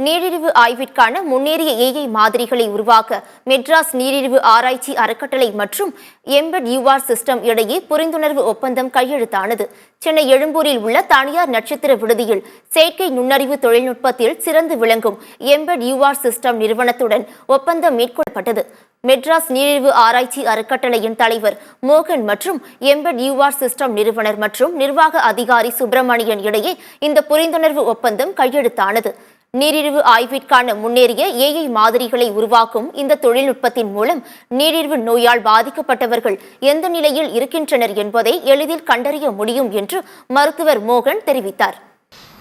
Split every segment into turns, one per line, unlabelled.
நீரிழிவு ஆய்விற்கான முன்னேறிய ஏஐ மாதிரிகளை உருவாக்க மெட்ராஸ் நீரிழிவு ஆராய்ச்சி அறக்கட்டளை மற்றும் எம்பெட் யூஆர் சிஸ்டம் இடையே புரிந்துணர்வு ஒப்பந்தம் கையெழுத்தானது. சென்னை எழும்பூரில் உள்ள தனியார் நட்சத்திர விடுதியில் செயற்கை நுண்ணறிவு தொழில்நுட்பத்தில் சிறந்து விளங்கும் எம்பெட் யூஆர் சிஸ்டம் நிறுவனத்துடன் ஒப்பந்தம் மேற்கொள்ளப்பட்டது. மெட்ராஸ் நீரிழிவு ஆராய்ச்சி அறக்கட்டளையின் தலைவர் மோகன் மற்றும் எம்பெட் யூஆர் சிஸ்டம் நிறுவனர் மற்றும் நிர்வாக அதிகாரி சுப்பிரமணியன் இடையே இந்த புரிந்துணர்வு ஒப்பந்தம் கையெழுத்தானது. நீரிழிவு ஆய்விற்கான முன்னேறிய ஏஐ மாதிரிகளை உருவாக்கும் இந்த தொழில்நுட்பத்தின் மூலம் நீரிழிவு நோயால் பாதிக்கப்பட்டவர்கள் எந்த நிலையில் இருக்கின்றனர் என்பதை எளிதில் கண்டறிய முடியும் என்று மருத்துவர் மோகன் தெரிவித்தார்.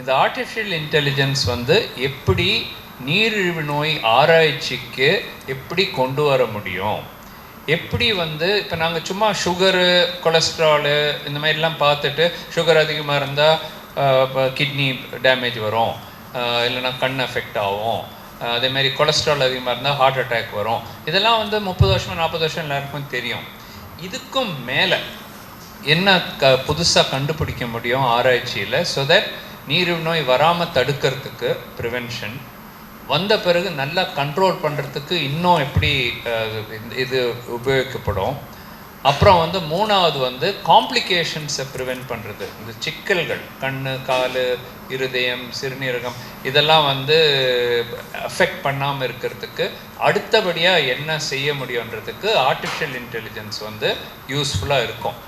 இந்த ஆர்டிஃபிஷியல் இன்டெலிஜென்ஸ் எப்படி நீரிழிவு நோய் ஆராய்ச்சிக்கு எப்படி கொண்டு வர முடியும், எப்படி இப்போ நாங்கள் சும்மா சுகரு கொலஸ்ட்ராலு இந்த மாதிரிலாம் பார்த்துட்டு சுகர் அதிகமாக இருந்தால் கிட்னி டேமேஜ் வரும், இல்லைனா கண் எஃபெக்ட் ஆகும், அதேமாதிரி கொலஸ்ட்ரால் அதிகமாக இருந்தால் ஹார்ட் அட்டாக் வரும், இதெல்லாம் 30 வருஷம் 40 வருஷம் எல்லாருக்கும் தெரியும். இதுக்கும் மேலே என்ன புதுசாக கண்டுபிடிக்க முடியும் ஆராய்ச்சியில், ஸோ தட் நீரிழிவு நோய் வராமல் தடுக்கிறதுக்கு ப்ரிவென்ஷன், வந்த பிறகு நல்லா கண்ட்ரோல் பண்ணுறதுக்கு இன்னும் எப்படி இது உபயோகிக்கப்படும். அப்புறம் மூணாவது காம்ப்ளிகேஷன்ஸை ப்ரிவென்ட் பண்ணுறது, இந்த சிக்கல்கள் கண், கால், இருதயம், சிறுநீரகம் இதெல்லாம் அஃபெக்ட் பண்ணாமல் இருக்கிறதுக்கு அடுத்தபடியாக என்ன செய்ய முடியுன்றதுக்கு ஆர்டிஃபிஷியல் இன்டெலிஜென்ஸ் யூஸ்ஃபுல்லாக இருக்கும்.